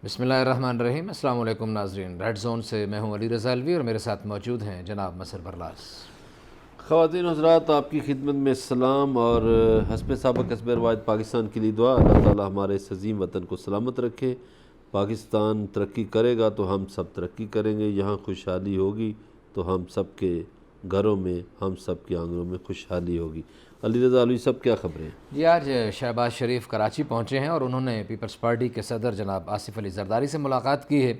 بسم اللہ الرحمن الرحیم۔ السلام علیکم ناظرین، ریڈ زون سے میں ہوں علی رضا الوی اور میرے ساتھ موجود ہیں جناب مسر برلاس۔ خواتین و حضرات، آپ کی خدمت میں سلام اور حسب سابق حسب روایت پاکستان کے لیے دعا۔ اللہ تعالی ہمارے اس عظیم وطن کو سلامت رکھے۔ پاکستان ترقی کرے گا تو ہم سب ترقی کریں گے، یہاں خوشحالی ہوگی تو ہم سب کے گھروں میں، ہم سب کے آنگنوں میں خوشحالی ہوگی۔ علی رضا الوی صاحب، کیا خبریں ہیں؟ جی، آج شہباز شریف کراچی پہنچے ہیں اور انہوں نے پیپلز پارٹی کے صدر جناب آصف علی زرداری سے ملاقات کی ہے۔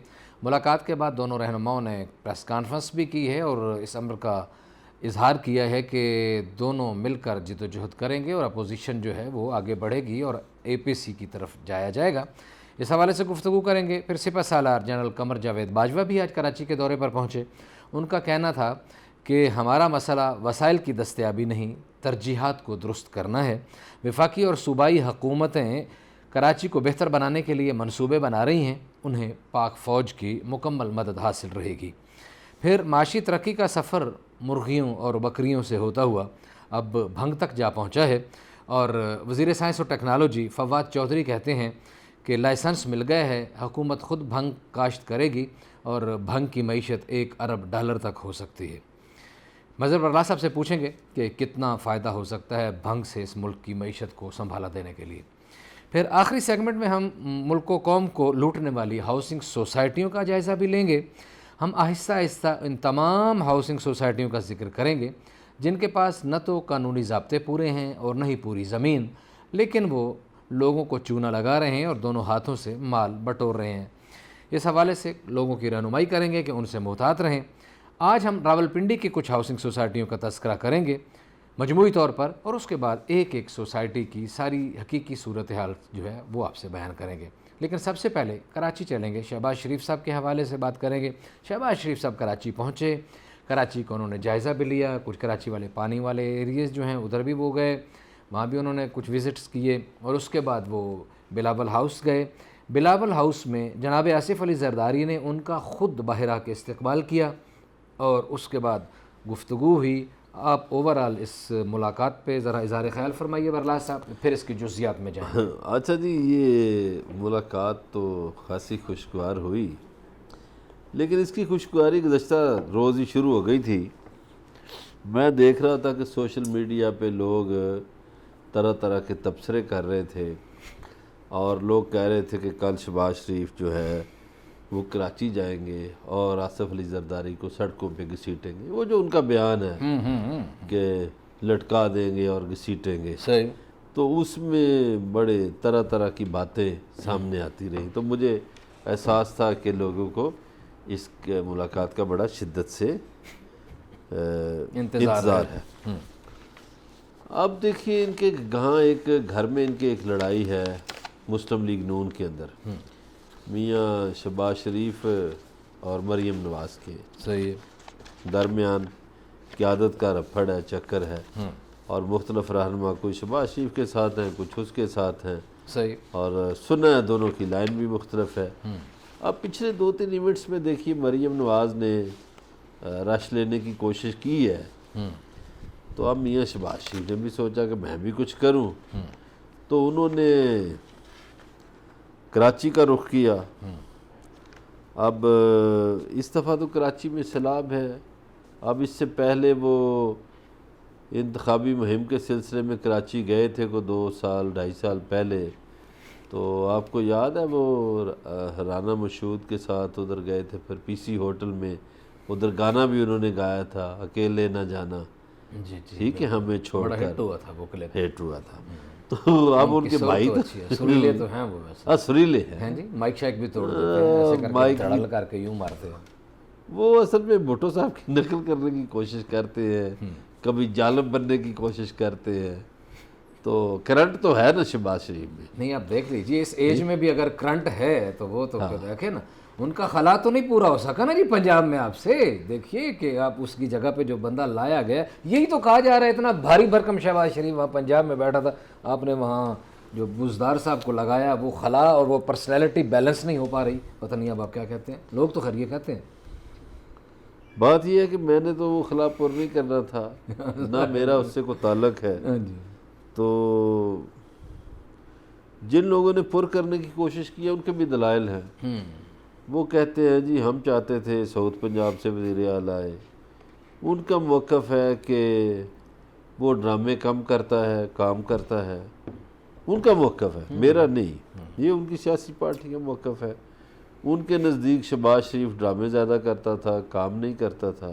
ملاقات کے بعد دونوں رہنماؤں نے پریس کانفرنس بھی کی ہے اور اس امر کا اظہار کیا ہے کہ دونوں مل کر جد و جہد کریں گے اور اپوزیشن جو ہے وہ آگے بڑھے گی اور اے پی سی کی طرف جایا جائے گا۔ اس حوالے سے گفتگو کریں گے۔ پھر سپہ سالار جنرل قمر جاوید باجوہ بھی آج کراچی کے دورے پر پہنچے۔ ان کا کہنا تھا کہ ہمارا مسئلہ وسائل کی دستیابی نہیں، ترجیحات کو درست کرنا ہے۔ وفاقی اور صوبائی حکومتیں کراچی کو بہتر بنانے کے لیے منصوبے بنا رہی ہیں، انہیں پاک فوج کی مکمل مدد حاصل رہے گی۔ پھر معاشی ترقی کا سفر مرغیوں اور بکریوں سے ہوتا ہوا اب بھنگ تک جا پہنچا ہے، اور وزیر سائنس اور ٹیکنالوجی فواد چودھری کہتے ہیں کہ لائسنس مل گئے ہے، حکومت خود بھنگ کاشت کرے گی اور بھنگ کی معیشت $1 ارب تک ہو سکتی ہے۔ مظہر برلاس صاحب سے پوچھیں گے کہ کتنا فائدہ ہو سکتا ہے بھنگ سے اس ملک کی معیشت کو سنبھالا دینے کے لیے۔ پھر آخری سیگمنٹ میں ہم ملک و قوم کو لوٹنے والی ہاؤسنگ سوسائٹیوں کا جائزہ بھی لیں گے۔ ہم آہستہ آہستہ ان تمام ہاؤسنگ سوسائٹیوں کا ذکر کریں گے جن کے پاس نہ تو قانونی ضابطے پورے ہیں اور نہ ہی پوری زمین، لیکن وہ لوگوں کو چونا لگا رہے ہیں اور دونوں ہاتھوں سے مال بٹور رہے ہیں۔ اس حوالے سے لوگوں کی رہنمائی کریں گے کہ ان سے محتاط رہیں۔ آج ہم راولپنڈی کی کچھ ہاؤسنگ سوسائٹیوں کا تذکرہ کریں گے مجموعی طور پر، اور اس کے بعد ایک ایک سوسائٹی کی ساری حقیقی صورتحال جو ہے وہ آپ سے بیان کریں گے۔ لیکن سب سے پہلے کراچی چلیں گے، شہباز شریف صاحب کے حوالے سے بات کریں گے۔ شہباز شریف صاحب کراچی پہنچے، کراچی کو انہوں نے جائزہ بھی لیا، کچھ کراچی والے پانی والے ایریز جو ہیں ادھر بھی وہ گئے، وہاں بھی انہوں نے کچھ وزٹس کیے، اور اس کے بعد وہ بلاول ہاؤس گئے۔ بلاول ہاؤس میں جناب آصف علی زرداری نے ان کا خود باہر آ کے استقبال کیا اور اس کے بعد گفتگو ہوئی۔ آپ اوورآل اس ملاقات پہ ذرا اظہار خیال فرمائیے برلاس صاحب، پھر اس کی جزیات میں جائیں۔ اچھا جی، یہ ملاقات تو خاصی خوشگوار ہوئی، لیکن اس کی خوشگواری گزشتہ روز ہی شروع ہو گئی تھی۔ میں دیکھ رہا تھا کہ سوشل میڈیا پہ لوگ طرح طرح کے تبصرے کر رہے تھے اور لوگ کہہ رہے تھے کہ کل شہباز شریف جو ہے وہ کراچی جائیں گے اور آصف علی زرداری کو سڑکوں پہ گھسیٹیں گے۔ وہ جو ان کا بیان ہے کہ لٹکا دیں گے اور گھسیٹیں گے، صحیح، تو اس میں بڑے طرح طرح کی باتیں سامنے آتی رہیں، تو مجھے احساس تھا کہ لوگوں کو اس ملاقات کا بڑا شدت سے انتظار ہے۔ اب دیکھیے، ان کے گہاں ایک گھر میں ان کے ایک لڑائی ہے مسلم لیگ نون کے اندر، میاں شہباز شریف اور مریم نواز کے صحیح ہے، درمیان قیادت کا رفڑ ہے، چکر ہے، اور مختلف رہنما کوئی شہباز شریف کے ساتھ ہیں، کچھ اس کے ساتھ ہیں، صحیح، اور سنا ہے دونوں کی لائن بھی مختلف ہے۔ اب پچھلے 2-3 ایونٹس میں دیکھیے مریم نواز نے رش لینے کی کوشش کی ہے، تو اب میاں شہباز شریف نے بھی سوچا کہ میں بھی کچھ کروں، تو انہوں نے کراچی کا رخ کیا۔ اب اس دفعہ تو کراچی میں سیلاب ہے۔ اب اس سے پہلے وہ انتخابی مہم کے سلسلے میں کراچی گئے تھے کو 2-2.5 سال پہلے، تو آپ کو یاد ہے وہ رانا مشہود کے ساتھ ادھر گئے تھے، پھر پی سی ہوٹل میں ادھر گانا بھی انہوں نے گایا تھا، اکیلے نہ جانا، جی جی، ٹھیک ہے ہمیں چھوڑ بڑا کر، ہٹ ہوا تھا وہ کلپ، ہیٹ ہوا تھا۔ تو اب ان کے بھائی تو سریلے تو ہیں وہ، ویسے سریلے ہیں، ہیں جی، مائک شائک بھی توڑ دیتے ہیں، ایسے کر کے دھڑل کر کے یوں مارتے ہیں۔ وہ اصل میں بھٹو صاحب کی نقل کرنے کی کوشش کرتے ہیں، کبھی جالب بننے کی کوشش کرتے ہیں، تو کرنٹ تو ہے نا شہباز شریف میں۔ نہیں، آپ دیکھ لیجیے اس ایج میں بھی اگر کرنٹ ہے تو وہ تو دیکھیں نا، ان کا خلا تو نہیں پورا ہو سکا نا جی پنجاب میں۔ آپ سے دیکھیے کہ آپ اس کی جگہ پہ جو بندہ لایا گیا، یہی تو کہا جا رہا ہے اتنا بھاری بھرکم شہباز شریف وہاں پنجاب میں بیٹھا تھا، آپ نے وہاں جو بزدار صاحب کو لگایا، وہ خلا اور وہ پرسنالٹی بیلنس نہیں ہو پا رہی، پتہ نہیں اب آپ کیا کہتے ہیں، لوگ تو خیر یہ کہتے ہیں۔ بات یہ ہے کہ میں نے تو وہ خلا پر نہیں کرنا تھا، نہ میرا اس سے کوئی تعلق ہے، ہاں جی، تو جن لوگوں نے پر کرنے کی کوشش کی ہے ان کے بھی دلائل ہیں. وہ کہتے ہیں جی ہم چاہتے تھے ساؤتھ پنجاب سے وزیر اعلیٰ آئے. ان کا موقف ہے کہ وہ ڈرامے کم کرتا ہے کام کرتا ہے. ان کا موقف ہے, میرا نہیں. یہ ان کی سیاسی پارٹی کا موقف ہے. ان کے نزدیک شہباز شریف ڈرامے زیادہ کرتا تھا, کام نہیں کرتا تھا.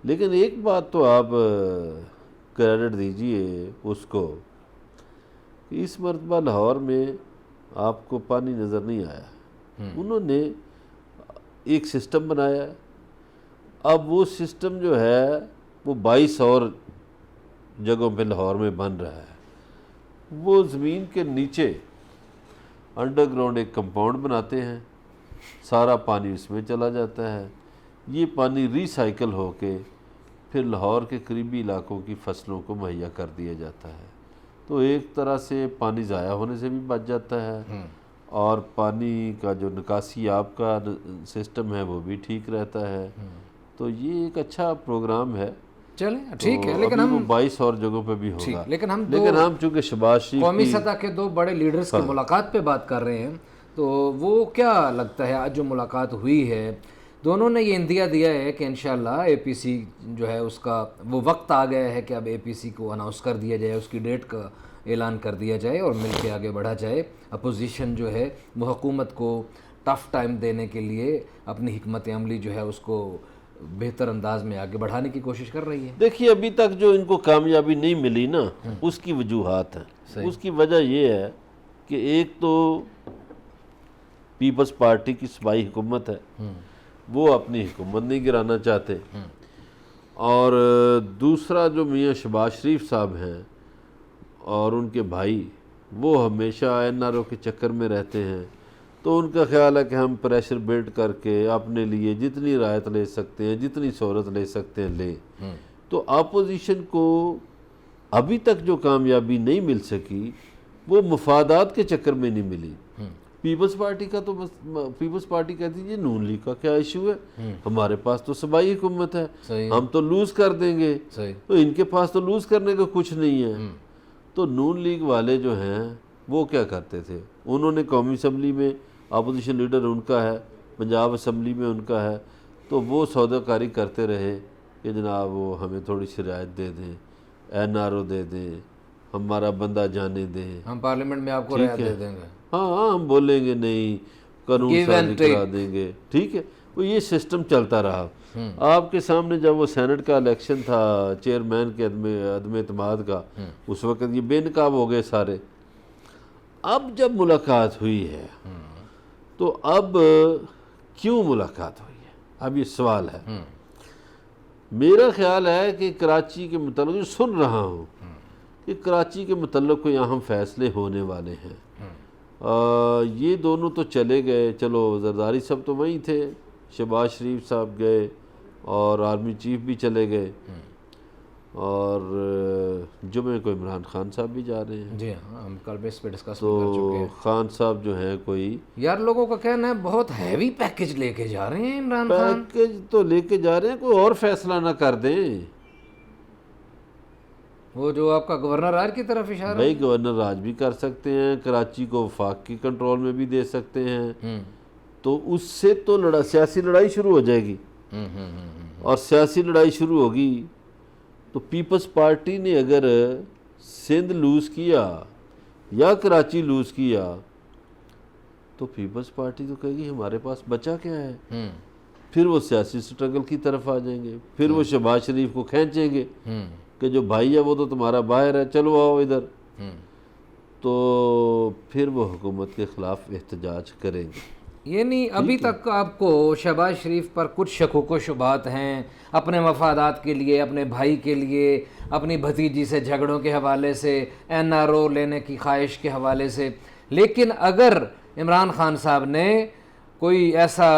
لیکن ایک بات تو آپ کریڈٹ دیجئے اس کو کہ اس مرتبہ لاہور میں آپ کو پانی نظر نہیں آیا. انہوں نے ایک سسٹم بنایا ہے. اب وہ سسٹم جو ہے وہ 22 اور جگہوں پہ لاہور میں بن رہا ہے. وہ زمین کے نیچے انڈر گراؤنڈ ایک کمپاؤنڈ بناتے ہیں, سارا پانی اس میں چلا جاتا ہے. یہ پانی ری سائیکل ہو کے پھر لاہور کے قریبی علاقوں کی فصلوں کو مہیا کر دیا جاتا ہے. تو ایک طرح سے پانی ضائع ہونے سے بھی بچ جاتا ہے, اور پانی کا جو نکاسی آب کا سسٹم ہے وہ بھی ٹھیک رہتا ہے. تو یہ ایک اچھا پروگرام ہے. چلیں ٹھیک ہے, لیکن ہم 22 اور جگہوں پہ بھی ہوگا. لیکن ہم چونکہ شہباز شریف قومی سطح کے 2 بڑے لیڈرز کی ملاقات پہ بات کر رہے ہیں, تو وہ کیا لگتا ہے آج جو ملاقات ہوئی ہے دونوں نے یہ اندیا دیا ہے کہ انشاءاللہ اے پی سی جو ہے اس کا وہ وقت آ گیا ہے کہ اب اے پی سی کو اناؤنس کر دیا جائے, اس کی ڈیٹ کا اعلان کر دیا جائے اور مل کے آگے بڑھا جائے. اپوزیشن جو ہے وہ حکومت کو ٹف ٹائم دینے کے لیے اپنی حکمت عملی جو ہے اس کو بہتر انداز میں آگے بڑھانے کی کوشش کر رہی ہے. دیکھیے ابھی تک جو ان کو کامیابی نہیں ملی نا, اس کی وجوہات ہیں. اس کی وجہ یہ ہے کہ ایک تو پیپلز پارٹی کی صوبائی حکومت ہے, وہ اپنی حکومت نہیں گرانا چاہتے. اور دوسرا جو میاں شہباز شریف صاحب ہیں اور ان کے بھائی, وہ ہمیشہ این آر او کے چکر میں رہتے ہیں. تو ان کا خیال ہے کہ ہم پریشر بلڈ کر کے اپنے لیے جتنی رعایت لے سکتے ہیں, جتنی سہولت لے سکتے ہیں لیں. تو اپوزیشن کو ابھی تک جو کامیابی نہیں مل سکی وہ مفادات کے چکر میں نہیں ملی. پیپلز پارٹی کا تو پیپلز پارٹی کہتی ہے نون لیگ کا کیا ایشو ہے, ہمارے پاس تو صوبائی حکومت ہے, ہم تو لوز کر دیں گے. تو ان کے پاس تو لوز کرنے کا کچھ نہیں ہے. تو نون لیگ والے جو ہیں وہ کیا کرتے تھے, انہوں نے قومی اسمبلی میں اپوزیشن لیڈر ان کا ہے, پنجاب اسمبلی میں ان کا ہے, تو وہ سودا کاری کرتے رہے کہ جناب وہ ہمیں تھوڑی سی رعایت دے دیں, این آر او دے دیں, ہمارا بندہ جانے دیں, ہم پارلیمنٹ میں آپ کو رعایت دے دیں گے. ہاں ہم بولیں گے نہیں, قانون سازی کرا دیں گے. ٹھیک ہے, وہ یہ سسٹم چلتا رہا. آپ کے سامنے جب وہ سینٹ کا الیکشن تھا چیئرمین کے عدم اعتماد کا, اس وقت یہ بے نقاب ہو گئے سارے. اب جب ملاقات ہوئی ہے تو اب کیوں ملاقات ہوئی ہے, اب یہ سوال ہے. میرا خیال ہے کہ کراچی کے متعلق جو سن رہا ہوں کہ کراچی کے متعلق کوئی اہم فیصلے ہونے والے ہیں. یہ دونوں تو چلے گئے, چلو زرداری صاحب تو وہیں تھے, شہباز شریف صاحب گئے اور آرمی چیف بھی چلے گئے, اور جمعے کو عمران خان صاحب بھی جا رہے ہیں. جی ہاں, ہم کل بیس پہ ڈسکس تو کر چکے ہیں. خان صاحب جو ہیں کوئی یار لوگوں کا کہنا ہے بہت ہیوی پیکج لے کے جا رہے ہیں عمران خان. پیکج تو لے کے جا رہے ہیں, کوئی اور فیصلہ نہ کر دیں. وہ جو آپ کا گورنر راج کی طرف اشارہ, بھائی گورنر راج بھی کر سکتے ہیں, کراچی کو وفاق کی کنٹرول میں بھی دے سکتے ہیں. تو اس سے تو سیاسی لڑائی شروع ہو جائے گی, اور سیاسی لڑائی شروع ہوگی تو پیپلز پارٹی نے اگر سندھ لوز کیا یا کراچی لوز کیا تو پیپلز پارٹی تو کہے گی ہمارے پاس بچا کیا ہے. پھر وہ سیاسی سٹرگل کی طرف آ جائیں گے, پھر وہ شہباز شریف کو کھینچیں گے کہ جو بھائی ہے وہ تو تمہارا باہر ہے, چلو آؤ ادھر. تو پھر وہ حکومت کے خلاف احتجاج کریں گے. یعنی ابھی تک آپ کو شہباز شریف پر کچھ شکوک و شبہات ہیں اپنے مفادات کے لیے, اپنے بھائی کے لیے, اپنی بھتیجی سے جھگڑوں کے حوالے سے, این آر او لینے کی خواہش کے حوالے سے. لیکن اگر عمران خان صاحب نے کوئی ایسا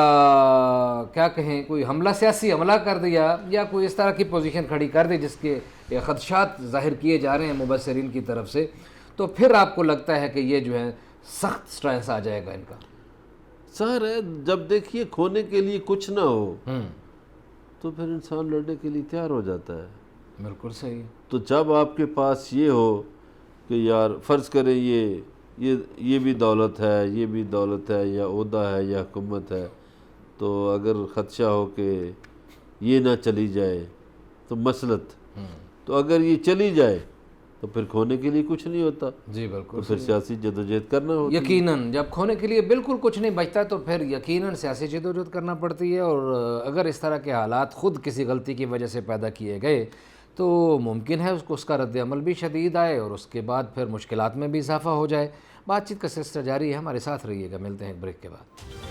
کیا کہیں کوئی حملہ, سیاسی حملہ کر دیا یا کوئی اس طرح کی پوزیشن کھڑی کر دی جس کے خدشات ظاہر کیے جا رہے ہیں مبصرین کی طرف سے, تو پھر آپ کو لگتا ہے کہ یہ جو ہے سخت سٹریس آ جائے گا ان کا. سر ہے جب دیکھیے کھونے کے لیے کچھ نہ ہو تو پھر انسان لڑنے کے لیے تیار ہو جاتا ہے. بالکل صحیح. تو جب آپ کے پاس یہ ہو کہ یار فرض کریں یہ یہ بھی دولت ہے، یہ بھی دولت ہے، یا عہدہ ہے یا حکومت ہے، تو اگر خدشہ ہو کہ یہ نہ چلی جائے تو مسلط، تو اگر یہ چلی جائے تو پھر کھونے کے لیے کچھ نہیں ہوتا، جی تو بالکل پھر سیاسی جدوجہد کرنا ہوتا ہے۔ یقیناً جب کھونے کے لیے بالکل کچھ نہیں بچتا تو پھر یقیناً سیاسی جدوجہد کرنا پڑتی ہے، اور اگر اس طرح کے حالات خود کسی غلطی کی وجہ سے پیدا کیے گئے تو ممکن ہے اس کا رد عمل بھی شدید آئے اور اس کے بعد پھر مشکلات میں بھی اضافہ ہو جائے۔ بات چیت کا سلسلہ جاری ہے، ہمارے ساتھ رہیے گا، ملتے ہیں ایک بریک کے بعد۔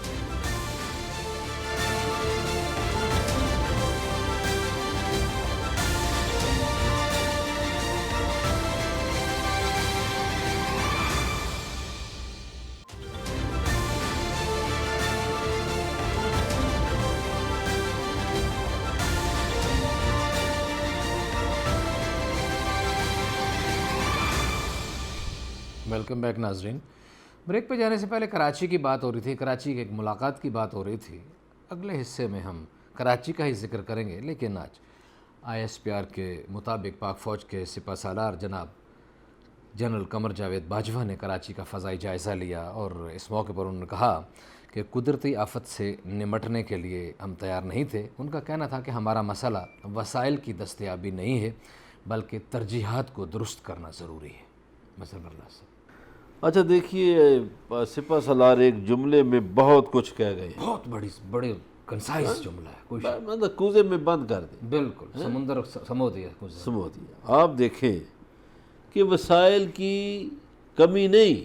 ویلکم بیک ناظرین۔ بریک پہ جانے سے پہلے کراچی کی بات ہو رہی تھی، کراچی کی ایک ملاقات کی بات ہو رہی تھی۔ اگلے حصے میں ہم کراچی کا ہی ذکر کریں گے، لیکن آج ISPR کے مطابق پاک فوج کے سپہ سالار جناب جنرل قمر جاوید باجوہ نے کراچی کا فضائی جائزہ لیا، اور اس موقع پر انہوں نے کہا کہ قدرتی آفت سے نمٹنے کے لیے ہم تیار نہیں تھے۔ ان کا کہنا تھا کہ ہمارا مسئلہ وسائل کی دستیابی نہیں ہے بلکہ ترجیحات کو درست کرنا ضروری ہے۔ مثلا اللہ سے اچھا دیکھیے، سپہ سالار ایک جملے میں بہت کچھ کہہ گئے، بہت بڑے کنسائز جملہ ہے، کوئی مطلب کوزے میں بند کر دیں، بالکل سمندر سمو دیا کچھ۔ سمو دیا۔ آپ دیکھیں کہ وسائل کی کمی نہیں،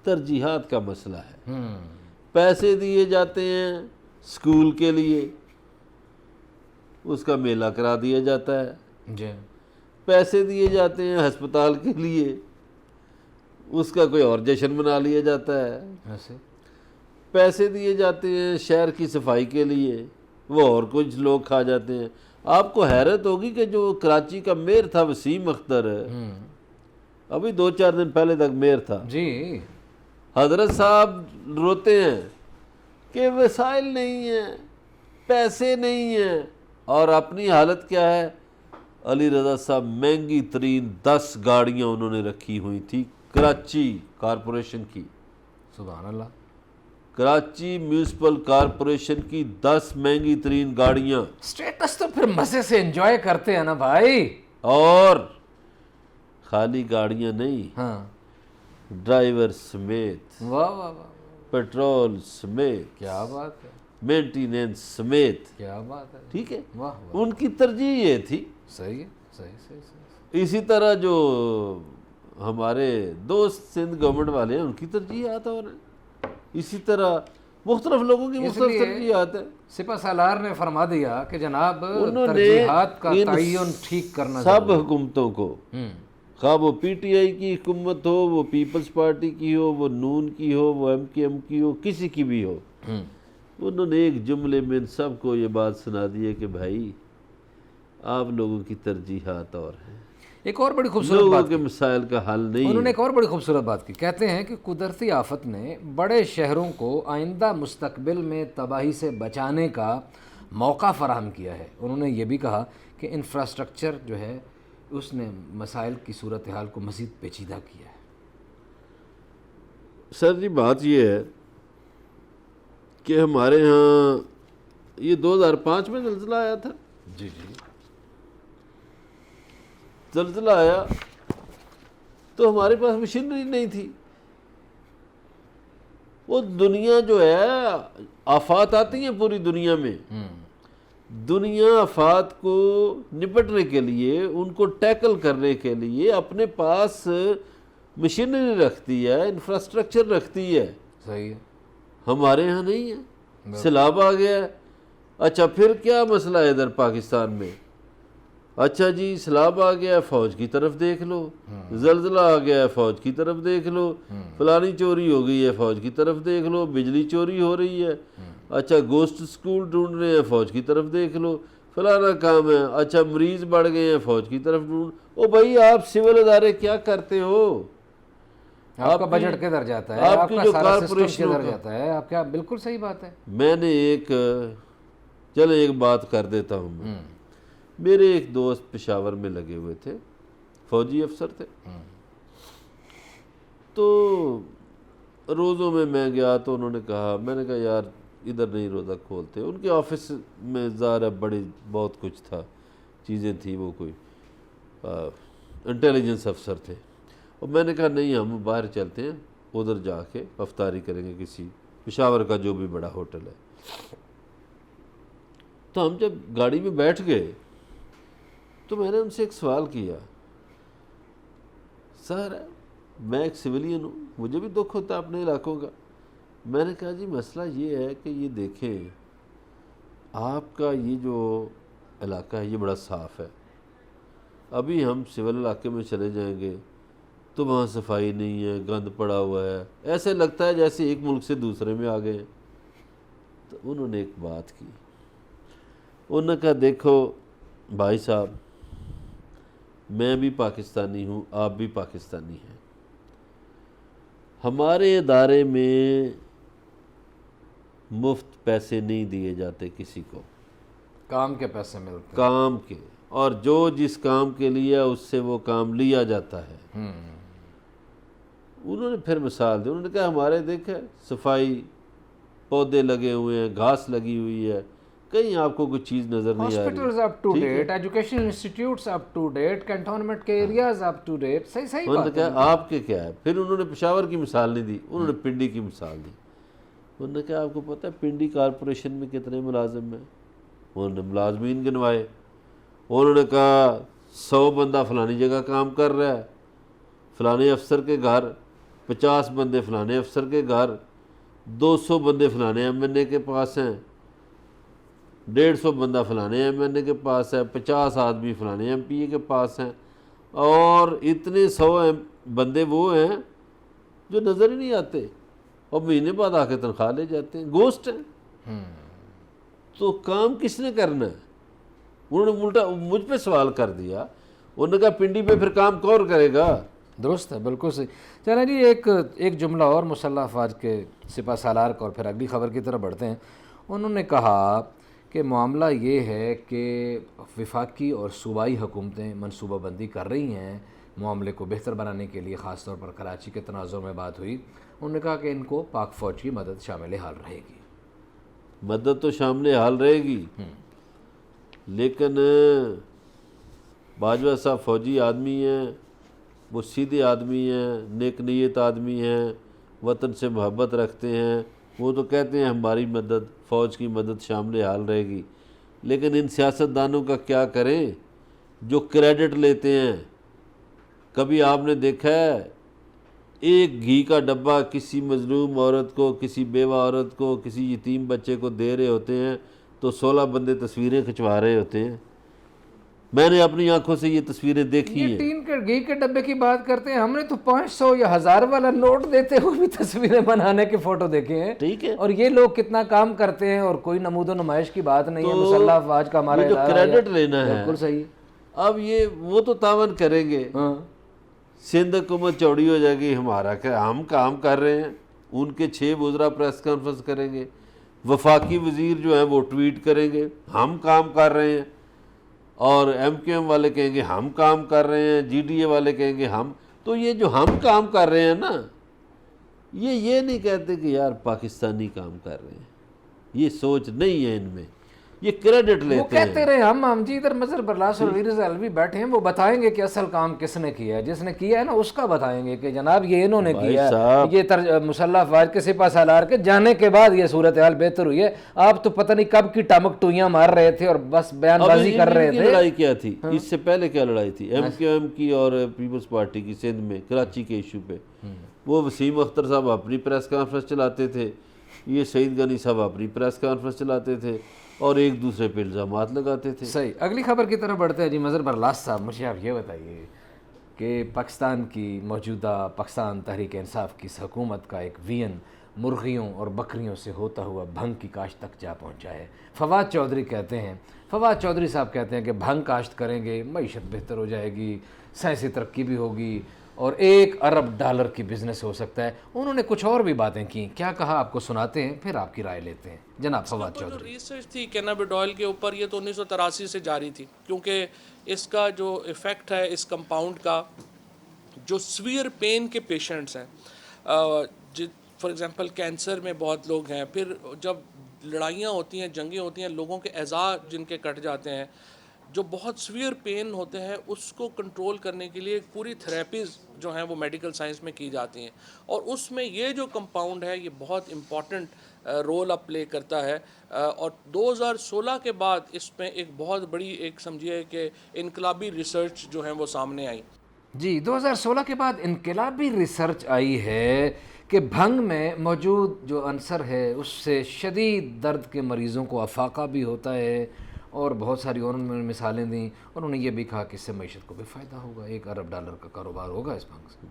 ترجیحات کا مسئلہ ہے۔ پیسے دیے جاتے ہیں اسکول کے لیے، اس کا میلہ کرا دیا جاتا ہے، جی پیسے دیے جاتے ہیں ہسپتال کے لیے، اس کا کوئی اور جشن منا لیا جاتا ہے، ایسے پیسے دیے جاتے ہیں شہر کی صفائی کے لیے، وہ اور کچھ لوگ کھا جاتے ہیں۔ آپ کو حیرت ہوگی کہ جو کراچی کا میئر تھا وسیم اختر، ابھی 2-4 دن پہلے تک میئر تھا، جی حضرت صاحب روتے ہیں کہ وسائل نہیں ہیں، پیسے نہیں ہیں، اور اپنی حالت کیا ہے؟ علی رضا صاحب مہنگی ترین 10 گاڑیاں انہوں نے رکھی ہوئی تھی کراچی کارپوریشن کی، سبحان اللہ، کراچی میونسپل کارپوریشن کی 10 مہنگی ترین گاڑیاں، سٹیٹس تو پھر مزے سے انجوائے کرتے ہیں نا بھائی۔ اور خالی گاڑیاں نہیں، ہاں ڈرائیور سمیت، واہ واہ واہ، پیٹرول سمیت، کیا بات ہے، مینٹیننس سمیت، کیا بات ہے، ٹھیک ہے، واہ واہ، ان کی ترجیح یہ تھی۔ صحیح ہے، صحیح صحیح صحیح۔ اسی طرح جو ہمارے دوست سندھ گورنمنٹ والے ہیں ان کی ترجیحات اور ہیں، اسی طرح مختلف لوگوں کی مختلف ترجیحات ہیں۔ سپہ سالار نے فرما دیا کہ جناب انہوں نے ترجیحات کا ان تعین ٹھیک کرنا سب حکومتوں کو، ہوں خواہ وہ PTI کی حکومت ہو، وہ پیپلز پارٹی کی ہو، وہ نون کی ہو، وہ MKM کی ہو، کسی کی بھی ہو، انہوں نے ایک جملے میں ان سب کو یہ بات سنا دی ہے کہ بھائی آپ لوگوں کی ترجیحات اور ہیں، ایک اور بڑی خوبصورت لوگوں بات کے مسائل کا حل نہیں انہوں نے ہے۔ ایک اور بڑی خوبصورت بات کی، کہتے ہیں کہ قدرتی آفت نے بڑے شہروں کو آئندہ مستقبل میں تباہی سے بچانے کا موقع فراہم کیا ہے۔ انہوں نے یہ بھی کہا کہ انفراسٹرکچر جو ہے اس نے مسائل کی صورتحال کو مزید پیچیدہ کیا ہے۔ سر جی بات یہ ہے کہ ہمارے ہاں یہ 2005 میں زلزلہ آیا تھا، جی جی زلزلہ آیا تو ہمارے پاس مشینری نہیں تھی۔ وہ دنیا جو ہے، آفات آتی ہیں پوری دنیا میں، دنیا آفات کو نپٹنے کے لیے، ان کو ٹیکل کرنے کے لیے اپنے پاس مشینری رکھتی ہے، انفراسٹرکچر رکھتی ہے، صحیح ہے، ہمارے ہاں نہیں ہے۔ سیلاب آ گیا ہے، اچھا پھر کیا مسئلہ ہے ادھر پاکستان میں؟ اچھا جی سیلاب آ گیا ہے، فوج کی طرف دیکھ لو، زلزلہ آ گیا ہے، فوج کی طرف دیکھ لو، فلانی چوری ہو گئی ہے، فوج کی طرف دیکھ لو، بجلی چوری ہو رہی ہے، اچھا گوشت سکول ڈھونڈ رہے ہیں، فوج کی طرف دیکھ لو، فلانا کام ہے، اچھا مریض بڑھ گئے ہیں، فوج کی طرف ڈھونڈ۔ او بھائی آپ سول ادارے کیا کرتے ہو؟ آپ کا بجٹ کدھر جاتا ہے، آپ کا سارا سسٹم کدھر جاتا ہے؟ آپ کیا بالکل صحیح بات ہے۔ میں نے ایک بات کر دیتا ہوں میں، میرے ایک دوست پشاور میں لگے ہوئے تھے، فوجی افسر تھے، تو روزوں میں گیا تو انہوں نے کہا، میں نے کہا یار ادھر نہیں روزہ کھولتے. ان کے آفس میں ظاہر ہے بڑی بہت کچھ تھا، چیزیں تھیں، وہ کوئی انٹیلیجنس افسر تھے. اور میں نے کہا نہیں، ہم باہر چلتے ہیں، ادھر جا کے افطاری کریں گے کسی پشاور کا جو بھی بڑا ہوٹل ہے. تو ہم جب گاڑی میں بیٹھ گئے تو میں نے ان سے ایک سوال کیا، سر میں ایک سویلین ہوں، مجھے بھی دکھ ہوتا ہے اپنے علاقوں کا. میں نے کہا جی مسئلہ یہ ہے کہ یہ دیکھیں آپ کا یہ جو علاقہ ہے یہ بڑا صاف ہے، ابھی ہم سول علاقے میں چلے جائیں گے تو وہاں صفائی نہیں ہے، گند پڑا ہوا ہے، ایسے لگتا ہے جیسے ایک ملک سے دوسرے میں آ گئے ہیں. تو انہوں نے ایک بات کی، انہوں نے کہا دیکھو بھائی صاحب، میں بھی پاکستانی ہوں، آپ بھی پاکستانی ہیں، ہمارے ادارے میں مفت پیسے نہیں دیے جاتے کسی کو، کام کے پیسے ملتے ہیں. کام کے، اور جو جس کام کے لیے اس سے وہ کام لیا جاتا ہے. انہوں نے پھر مثال دی، انہوں نے کہا ہمارے دیکھیں صفائی، پودے لگے ہوئے ہیں، گھاس لگی ہوئی ہے، کہیں آپ کو کوئی چیز نظر نہیں آ رہی. Hospitals up to date, education institutes up to date, cantonment کے ایریاز اپ ٹو ڈیٹ. صحیح انہوں نے بات ہے. کہا آپ کے کیا ہے. پھر انہوں نے پشاور کی مثال نہیں دی، انہوں نے پنڈی کی مثال دی. انہوں نے کہا آپ کو پتہ ہے پنڈی کارپوریشن میں کتنے ملازم ہیں؟ انہوں نے ملازمین گنوائے. انہوں نے کہا 100 بندہ فلانی جگہ کام کر رہا ہے، فلانے افسر کے گھر، 50 بندے فلانے افسر کے گھر، 200 بندے فلانے ایم این اے کے پاس ہیں، 150 بندہ فلانے ایم این اے کے پاس ہے، 50 آدمی فلانے ایم پی اے کے پاس ہیں، اور اتنے 100 بندے وہ ہیں جو نظر ہی نہیں آتے اور مہینے بعد آ کے تنخواہ لے جاتے ہیں، گوسٹ ہیں. تو کام کس نے کرنا ہے؟ انہوں نے الٹا مجھ پہ سوال کر دیا. انہوں نے کہا پنڈی پہ پھر کام کون کرے گا؟ درست ہے، بالکل صحیح. چلیں جی، ایک جملہ اور مسلح افواج کے سپہ سالار کا، اور پھر اگلی خبر کی طرف بڑھتے ہیں. انہوں نے کہا کہ معاملہ یہ ہے کہ وفاقی اور صوبائی حکومتیں منصوبہ بندی کر رہی ہیں معاملے کو بہتر بنانے کے لیے. خاص طور پر کراچی کے تناظر میں بات ہوئی. انہوں نے کہا کہ ان کو پاک فوج کی مدد شامل حال رہے گی. مدد تو شامل حال رہے گی، لیکن باجوہ صاحب فوجی آدمی ہیں، وہ سیدھے آدمی ہیں، نیک نیت آدمی ہیں، وطن سے محبت رکھتے ہیں. وہ تو کہتے ہیں ہماری مدد، فوج کی مدد شامل حال رہے گی. لیکن ان سیاستدانوں کا کیا کریں جو کریڈٹ لیتے ہیں. کبھی آپ نے دیکھا ہے ایک گھی کا ڈبہ کسی مظلوم عورت کو، کسی بیوہ عورت کو، کسی یتیم بچے کو دے رہے ہوتے ہیں تو 16 بندے تصویریں کھنچوا رہے ہوتے ہیں. میں نے اپنی آنکھوں سے یہ تصویریں دیکھی یہ ہیں. ٹین کے گھی کے ڈبے کی بات کرتے ہیں، ہم نے تو 500 یا 1000 والا نوٹ دیتے ہوئے بھی تصویریں بنانے کے فوٹو دیکھے ہیں. ٹھیک ہے، اور یہ لوگ کتنا کام کرتے ہیں، اور کوئی نمود و نمائش کی بات نہیں ہے. مسلح افواج کا ہمارا یہ جو ادارہ ہے. کریڈٹ لینا ہے، بالکل صحیح. اب یہ وہ تو تعاون کریں گے. سندھ حکومت چوڑی ہو جائے گی، ہمارا کیا، ہم کام کر رہے ہیں. ان کے 6 وزراء پریس کانفرنس کریں گے، وفاقی وزیر جو ہیں وہ ٹویٹ کریں گے ہم کام کر رہے ہیں، اور ایم کیو ایم والے کہیں گے ہم کام کر رہے ہیں، جی ڈی اے والے کہیں گے ہم. تو یہ جو ہم کام کر رہے ہیں نا، یہ نہیں کہتے کہ یار پاکستانی کام کر رہے ہیں. یہ سوچ نہیں ہے ان میں، یہ کریڈٹ لیتے ہیں. وہ کہتے رہے ہم جی ادھر مظہر برلاس اور ویر علوی بیٹھے ہیں، وہ بتائیں گے کہ اصل کام کس نے کیا ہے. جس نے کیا ہے نا اس کا بتائیں گے کہ جناب یہ انہوں نے کیا ہے. یہ مسلح افواج کے سپہ سالار کے جانے کے بعد یہ صورتحال بہتر ہوئی ہے. آپ تو پتہ نہیں کب کی ٹمک ٹوئیاں مار رہے تھے اور بس بیان بازی کر رہے تھے. لڑائی کیا تھی اس سے پہلے؟ کیا لڑائی تھی ایم کیو ایم کی اور پیپلز پارٹی کی سندھ میں کراچی کے ایشو پہ؟ وہ وسیم اختر صاحب اپنی پریس کانفرنس چلاتے تھے، یہ سعید غنی صاحب اپنی پریس کانفرنس چلاتے تھے، اور ایک دوسرے پہ الزامات لگاتے تھے. صحیح. اگلی خبر کی طرف بڑھتے ہیں جی. مظہر برلاس صاحب، مجھے آپ یہ بتائیے کہ پاکستان کی موجودہ پاکستان تحریک انصاف کی اس حکومت کا ایک وین مرغیوں اور بکریوں سے ہوتا ہوا بھنگ کی کاشت تک جا پہنچا ہے. فواد چودھری کہتے ہیں، فواد چودھری صاحب کہتے ہیں کہ بھنگ کاشت کریں گے معیشت بہتر ہو جائے گی، سائنسی ترقی بھی ہوگی، اور $1 ارب کی بزنس ہو سکتا ہے. انہوں نے کچھ اور بھی باتیں کی. کیا کہا آپ کو سناتے ہیں، پھر آپ کی رائے لیتے ہیں. جناب فواد چودھری. جو ریسرچ تھی کینابیڈول کے اوپر، یہ تو 1983 سے جاری تھی، کیونکہ اس کا جو ایفیکٹ ہے اس کمپاؤنڈ کا جو سویئر پین کے پیشنٹس ہیں، فار ایگزامپل کینسر میں بہت لوگ ہیں، پھر جب لڑائیاں ہوتی ہیں، جنگیں ہوتی ہیں، لوگوں کے اعضاء جن کے کٹ جاتے ہیں، جو بہت سویئر پین ہوتے ہیں، اس کو کنٹرول کرنے کے لیے پوری تھراپیز جو ہیں وہ میڈیکل سائنس میں کی جاتی ہیں، اور اس میں یہ جو کمپاؤنڈ ہے یہ بہت امپورٹنٹ رول اب پلے کرتا ہے، اور 2016 کے بعد اس میں ایک بہت بڑی ایک سمجھیے کہ انقلابی ریسرچ جو ہیں وہ سامنے آئی۔ جی 2016 کے بعد انقلابی ریسرچ آئی ہے کہ بھنگ میں موجود جو عنصر ہے اس سے شدید درد کے مریضوں کو افاقہ بھی ہوتا ہے، اور بہت ساری اور انہوں نے مثالیں دیں، اور انہوں نے یہ بھی کہا کہ اس سے معیشت کو بھی فائدہ ہوگا، $1 ارب کا کاروبار ہوگا اس بھنگ سے۔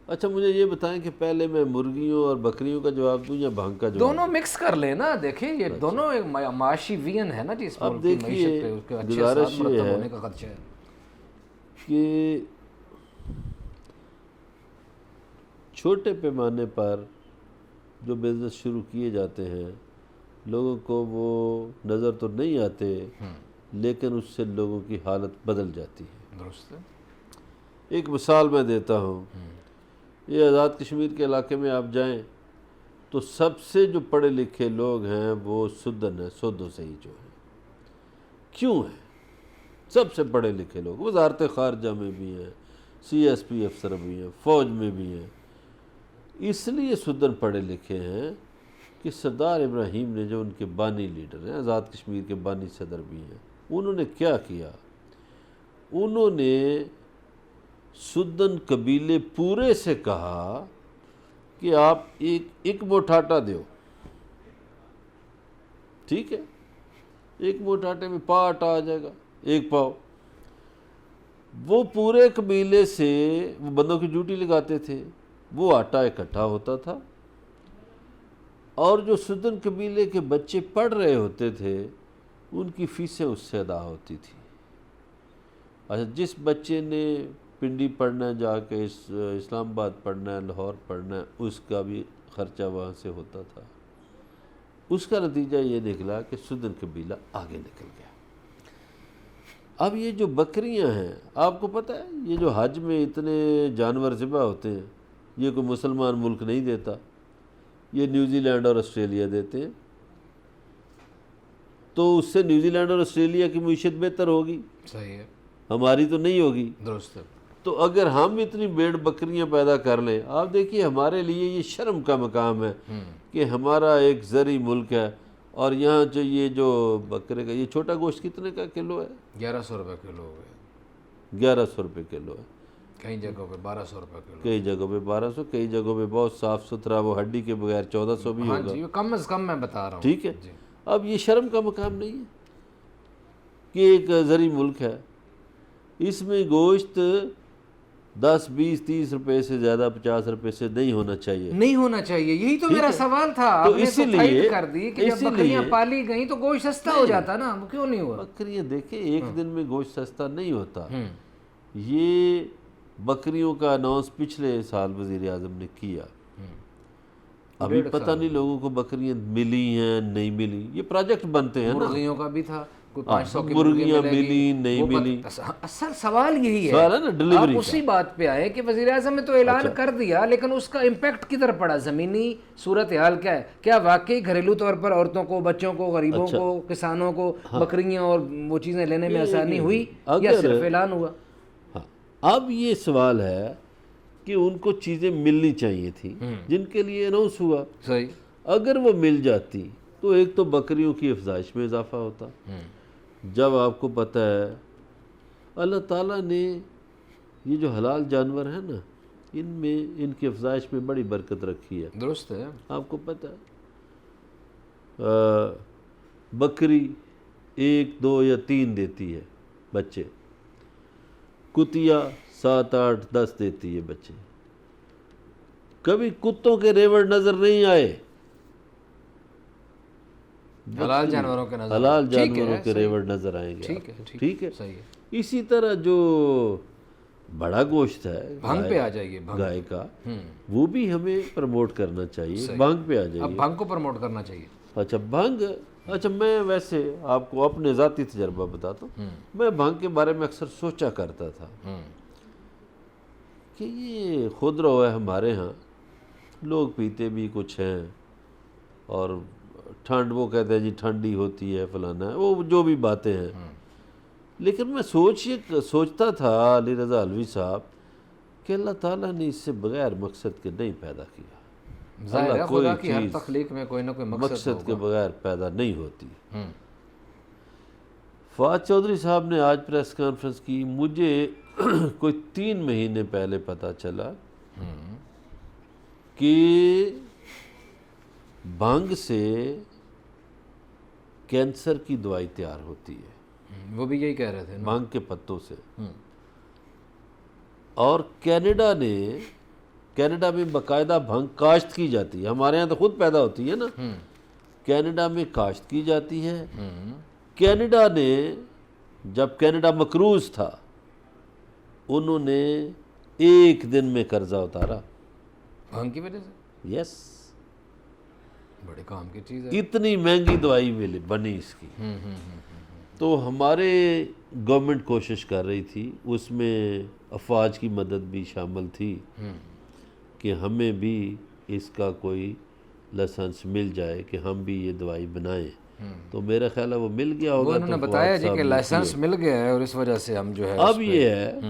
اچھا مجھے یہ بتائیں کہ پہلے میں مرغیوں اور بکریوں کا جواب دوں یا بھنگ کا جواب؟ دونوں مکس کر لیں نا، دیکھیں یہ دونوں ایک معاشی وین ہے نا جی، اس اب ملک کی معیشت پہ اس کے اچھے اثرات مرتب ہونے کا خدشہ ہے کہ چھوٹے پیمانے پر جو بزنس شروع کیے جاتے ہیں لوگوں کو وہ نظر تو نہیں آتے، لیکن اس سے لوگوں کی حالت بدل جاتی ہے۔ درست ہے۔ ایک مثال میں دیتا ہوں، یہ آزاد کشمیر کے علاقے میں آپ جائیں تو سب سے جو پڑھے لکھے لوگ ہیں وہ سدن ہیں، سودوں سے ہی جو ہیں۔ کیوں ہیں؟ سب سے پڑھے لکھے لوگ وزارت خارجہ میں بھی ہیں، سی ایس پی افسر بھی ہیں، فوج میں بھی ہیں۔ اس لیے سدن پڑھے لکھے ہیں کہ سردار ابراہیم نے جو ان کے بانی لیڈر ہیں، آزاد کشمیر کے بانی صدر بھی ہیں، انہوں نے کیا کیا؟ انہوں نے سدن قبیلے پورے سے کہا کہ آپ ایک موٹھ آٹا دیو، ٹھیک ہے، ایک موٹھ آٹے میں پا آٹا آ جائے گا، 1 پاؤ۔ وہ پورے قبیلے سے وہ بندوں کی ڈیوٹی لگاتے تھے، وہ آٹا اکٹھا ہوتا تھا، اور جو سدن قبیلے کے بچے پڑھ رہے ہوتے تھے ان کی فیسیں اس سے ادا ہوتی تھی۔ اچھا جس بچے نے پنڈی پڑھنا ہے، جا کے اسلام آباد پڑھنا ہے، لاہور پڑھنا ہے، اس کا بھی خرچہ وہاں سے ہوتا تھا۔ اس کا نتیجہ یہ نکلا کہ سدن قبیلہ آگے نکل گیا۔ اب یہ جو بکریاں ہیں، آپ کو پتہ ہے یہ جو حج میں اتنے جانور ذبح ہوتے ہیں یہ کوئی مسلمان ملک نہیں دیتا، یہ نیوزی لینڈ اور آسٹریلیا دیتے ہیں۔ تو اس سے نیوزی لینڈ اور آسٹریلیا کی معیشت بہتر ہوگی، صحیح ہے، ہماری تو نہیں ہوگی۔ درست ہے۔ تو اگر ہم اتنی بھیڑ بکریاں پیدا کر لیں، آپ دیکھیے ہمارے لیے یہ شرم کا مقام ہے کہ ہمارا ایک زرعی ملک ہے، اور یہاں جو بکرے کا یہ چھوٹا گوشت کتنے کا کلو ہے؟ 1100 روپے کلو ہو گئے، 1100 روپے کلو ہے، کئی جگہوں پہ 1200 روپے کلو، کئی جگہوں پہ 1200، کئی جگہوں پہ بہت صاف ستھرا وہ ہڈی کے بغیر 1400 بھی ہاں ہوگا۔ جی، کم از کم میں بتا رہا ہوں۔ ٹھیک ہے، جی اب یہ شرم کا مقام نہیں ہے کہ ایک زرعی ملک ہے، اس میں گوشت 10 20 30 روپے سے زیادہ 50 روپے سے نہیں ہونا چاہیے، نہیں ہونا چاہیے، یہی تو میرا سوال تھا۔ تو آپ نے اسی تو لیے فائٹ کر دی کہ جب بکریاں پالی گئیں تو گوشت سستا ہو جاتا نا، وہ کیوں نہیں ہوا؟ بکریاں دیکھیں ایک دن میں گوشت سستا نہیں ہوتا۔ یہ بکریوں کا اناؤنس پچھلے سال وزیر اعظم نے کیا، ابھی پتہ نہیں لوگوں کو بکریاں ملی ہیں نہیں ملی، یہ پروجیکٹ بنتے ہیں نا، مرغیوں کا بھی تھا، کوئی 500 کی مرغیاں ملی نہیں ملی، اصل سوال یہی سوال ہے نا ہے۔ ڈلیوری آپ اسی بات پہ آئے کہ وزیر اعظم نے تو اعلان کر دیا، لیکن اس کا امپیکٹ کدھر پڑا؟ زمینی صورتحال کیا ہے؟ کیا واقعی گھریلو طور پر عورتوں کو، بچوں کو، غریبوں کو، کسانوں کو بکریاں اور وہ چیزیں لینے میں آسانی ہوئی، یا صرف اعلان ہوا؟ اب یہ سوال ہے کہ ان کو چیزیں ملنی چاہیے تھی جن کے لیے اناؤنس ہوا، صحیح، اگر وہ مل جاتی تو ایک تو بکریوں کی افزائش میں اضافہ ہوتا۔ جب آپ کو پتہ ہے اللہ تعالیٰ نے یہ جو حلال جانور ہیں نا ان میں ان کی افزائش میں بڑی برکت رکھی ہے، درست ہے۔ آپ کو پتہ ہے بکری 1 2 یا 3 دیتی ہے بچے، کتیا 7 8 10 دیتی ہے بچے، کبھی کتوں کے ریوڑ نظر نہیں آئے، حلال جانوروں کے نظر، حلال جانوروں کے ریوڑ نظر آئیں گے، ٹھیک ہے۔ صحیح ہے۔ اسی طرح جو بڑا گوشت ہے بھنگ پہ آ جائیے، گائے کا، وہ بھی ہمیں پروموٹ کرنا چاہیے، بھنگ پہ آ اب جائیے۔ بھنگ کو پروموٹ کرنا چاہیے۔ اچھا بھنگ، اچھا میں ویسے آپ کو اپنے ذاتی تجربہ بتاتا ہوں، میں بھنگ کے بارے میں اکثر سوچا کرتا تھا کہ یہ خودرو ہے ہمارے ہاں، لوگ پیتے بھی کچھ ہیں، اور ٹھنڈ وہ کہتے ہیں جی ٹھنڈی ہوتی ہے فلانا ہے، وہ جو بھی باتیں ہیں. لیکن میں سوچتا تھا علی رضا علوی صاحب کہ اللہ تعالیٰ نے اس سے بغیر مقصد کے نہیں پیدا کیا. ظاہر ہے اللہ خدا کوئی کی ہر چیز تخلیق میں کوئی نہ کوئی مقصد کے بغیر پیدا نہیں ہوتی. ہوں فواد چودھری صاحب نے آج پریس کانفرنس کی. مجھے کوئی 3 مہینے پہلے پتہ چلا کہ بھنگ سے کینسر کی دوائی تیار ہوتی ہے، وہ بھی یہی کہہ رہے تھے نا. بھنگ کے پتوں سے. اور کینیڈا میں باقاعدہ بھنگ کاشت کی جاتی ہے. ہمارے ہاں تو خود پیدا ہوتی ہے نا، کینیڈا میں کاشت کی جاتی ہے. کینیڈا نے جب کینیڈا مقروض تھا انہوں نے 1 دن میں قرضہ اتارا. بھنگ کی وجہ سے یس، بڑے کام کی چیز ہے. اتنی مہنگی دوائی بنی اس کی. تو ہمارے گورنمنٹ کوشش کر رہی تھی، اس میں افواج کی مدد بھی شامل تھی کہ ہمیں بھی اس کا کوئی لائسنس مل جائے کہ ہم بھی یہ دوائی بنائیں. تو میرا خیال ہے وہ مل گیا وہ ہوگا. انہوں نے تو بتایا فواد جی صاحب کہ نے لائسنس کیا. مل گیا ہے اور اس وجہ سے ہم جو ہے اب یہ ہے،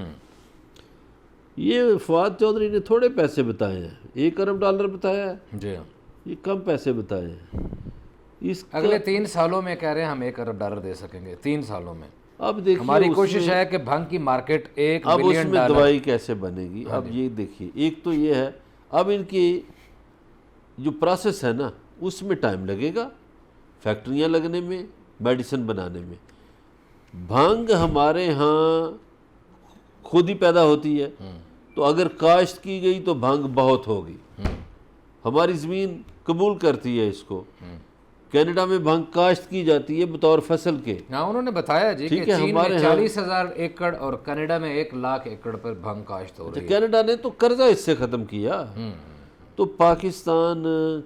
یہ فواد چودھری نے تھوڑے پیسے بتائے ہیں، $1 ارب بتایا ہے. جی ہاں، یہ کم پیسے بتائے ہیں. اس اگلے 3 سالوں میں کہہ رہے ہیں ہم $1 ارب دے سکیں گے 3 سالوں میں. اب دیکھیے ہماری اس کوشش میں- ہے کہ بھنگ کی مارکیٹ $1 اب اس بلین میں دوائی کیسے بنے گی. اب یہ دیکھیے، ایک تو یہ ہے اب ان کی جو پروسیس ہے نا اس میں ٹائم لگے گا، فیکٹریاں لگنے میں، میڈیسن بنانے میں. بھنگ ہمارے ہاں خود ہی پیدا ہوتی ہے، تو اگر کاشت کی گئی تو بھنگ بہت ہوگی. ہماری زمین قبول کرتی ہے اس کو. کینیڈا میں بھنگ کاشت کی جاتی ہے بطور فصل کے. ہاں انہوں نے بتایا جی کہ ٹھیک ہے، چین ہمارے میں ہاں 40,000 ایکڑ اور کینیڈا میں 1,00,000 ایکڑ پر بھنگ کاشت ہو رہی ہے. کینیڈا نے تو قرضہ اس سے ختم کیا، تو پاکستان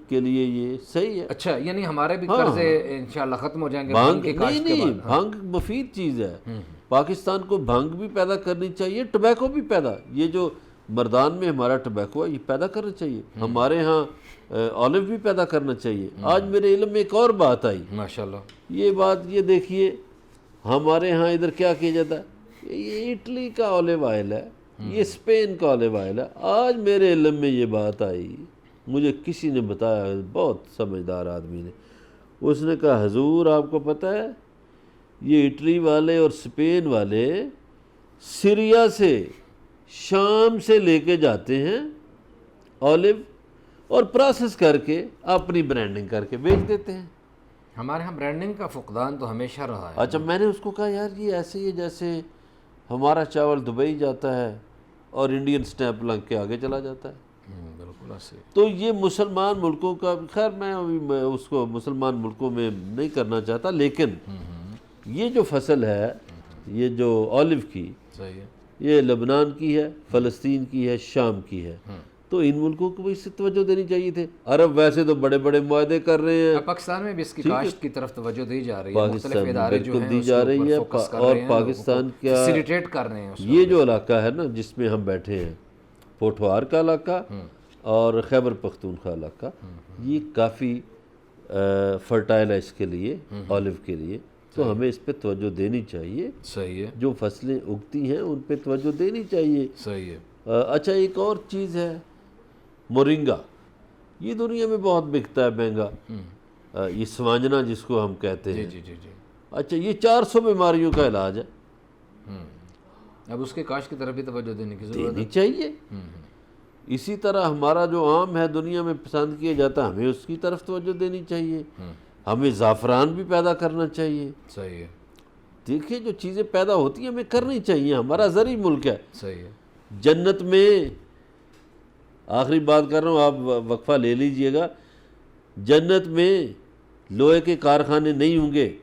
کے لیے یہ صحیح ہے. اچھا، یعنی ہمارے بھی قرضے انشاءاللہ ختم ہو جائیں گے بھنگ کی کاشت کے نہیں، بعد. بھنگ مفید چیز ہے. پاکستان کو بھنگ بھی پیدا کرنی چاہیے، ٹبیکو بھی پیدا. یہ جو مردان میں ہمارا ٹبیکو ہے یہ پیدا کرنا چاہیے. ہمارے ہاں آلیو بھی پیدا کرنا چاہیے. آج میرے علم میں ایک اور بات آئی. ماشاءاللہ. یہ بات یہ دیکھیے، ہمارے ہاں ادھر کیا کیا جاتا ہے، یہ اٹلی کا آلیو آئل ہے، یہ اسپین کا آلیو آئل ہے. آج میرے علم میں یہ بات آئی، مجھے کسی نے بتایا، بہت سمجھدار آدمی نے. اس نے کہا حضور آپ کو پتہ ہے یہ اٹلی والے اور اسپین والے سیریا سے، شام سے لے کے جاتے ہیں آلیو اور پروسیس کر کے اپنی برانڈنگ کر کے بیچ دیتے ہیں. ہمارے ہاں برانڈنگ کا فقدان تو ہمیشہ رہا ہے. اچھا، میں نے اس کو کہا یار یہ ایسے ہی ہے جیسے ہمارا چاول دبئی جاتا ہے اور انڈین سٹیمپ لگ کے آگے چلا جاتا ہے. بالکل ایسے. تو یہ مسلمان ملکوں کا، خیر میں اس کو مسلمان ملکوں میں نہیں کرنا چاہتا، لیکن یہ جو فصل ہے، یہ جو آلیو کی، صحیح ہے. یہ لبنان کی ہے، فلسطین کی ہے، شام کی ہے. تو ان ملکوں کو بھی اس سے توجہ دینی چاہیے تھے. عرب ویسے تو بڑے بڑے معاہدے کر رہے ہیں، پاکستان میں بھی اس کی کاشت کی طرف توجہ دی جا رہی ہے. پاکستان مختلف میں ادارے جو بالکل ہیں دی اس جا کے رہی اوپر ہے. فوکس کر اور رہے ہیں، پاکستان کا فیسیلیٹیٹ کر رہے ہیں. یہ جو علاقہ ہے نا جس میں ہم بیٹھے ہیں، پوٹھوار کا علاقہ اور خیبر پختونخوا علاقہ، یہ کافی فرٹائل ہے اس کے لیے، آلیو کے لیے. تو ہمیں اس پہ توجہ دینی چاہیے. صحیح ہے. جو فصلیں اگتی ہیں ان پہ توجہ دینی چاہیے. صحیح ہے. اچھا، ایک اور چیز ہے مورنگا. یہ دنیا میں بہت بکتا ہے مہنگا. یہ سوانجنا جس کو ہم کہتے ہیں. جی جی جی. اچھا، یہ 400 بیماریوں کا علاج ہے. اب اس کے کاشت کی طرف بھی توجہ دینے کی ضرورت دینی چاہیے. اسی طرح ہمارا جو آم ہے دنیا میں پسند کیا جاتا ہے، ہمیں اس کی طرف توجہ دینی چاہیے. ہمیں زعفران بھی پیدا کرنا چاہیے. صحیح ہے. دیکھیے جو چیزیں پیدا ہوتی ہیں ہمیں کرنی چاہیے. ہمارا زرعی ملک ہے. صحیح ہے. جنت میں، آخری بات کر رہا ہوں، آپ وقفہ لے لیجئے گا، جنت میں لوہے کے کارخانے نہیں ہوں گے،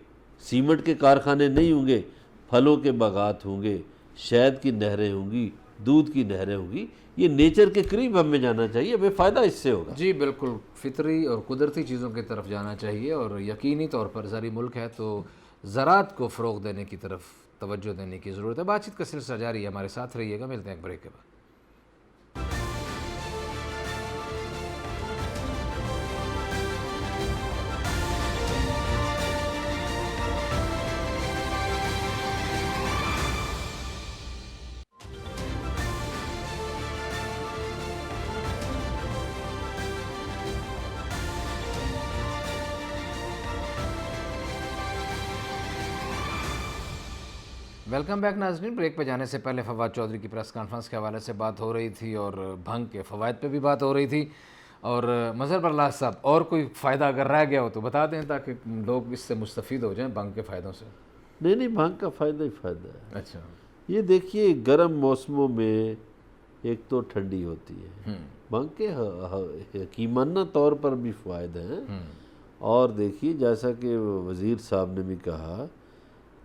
سیمنٹ کے کارخانے نہیں ہوں گے، پھلوں کے باغات ہوں گے، شہد کی نہریں ہوں گی، دودھ کی نہریں ہوں گی. یہ نیچر کے قریب ہمیں جانا چاہیے، ہمیں فائدہ اس سے ہوگا. جی بالکل، فطری اور قدرتی چیزوں کی طرف جانا چاہیے. اور یقینی طور پر زرعی ملک ہے تو زراعت کو فروغ دینے کی طرف توجہ دینے کی ضرورت ہے. بات چیت کا سلسلہ جاری ہے، ہمارے ساتھ رہیے گا. ملتے ہیں ایک بریک کے بعد. ویلکم بیک ناظرین. بریک پہ جانے سے پہلے فواد چودھری کی پریس کانفرنس کے حوالے سے بات ہو رہی تھی اور بھنگ کے فوائد پہ بھی بات ہو رہی تھی. اور مظہر برلاس صاحب، اور کوئی فائدہ اگر رہ گیا ہو تو بتا دیں تاکہ لوگ اس سے مستفید ہو جائیں بھنگ کے فائدوں سے. نہیں بھنگ کا فائدہ ہی فائدہ ہے. اچھا. یہ دیکھیے گرم موسموں میں ایک تو ٹھنڈی ہوتی ہے، بھنگ کے حکیمانہ طور پر بھی فوائد ہیں. اور دیکھیے جیسا کہ وزیر صاحب نے بھی کہا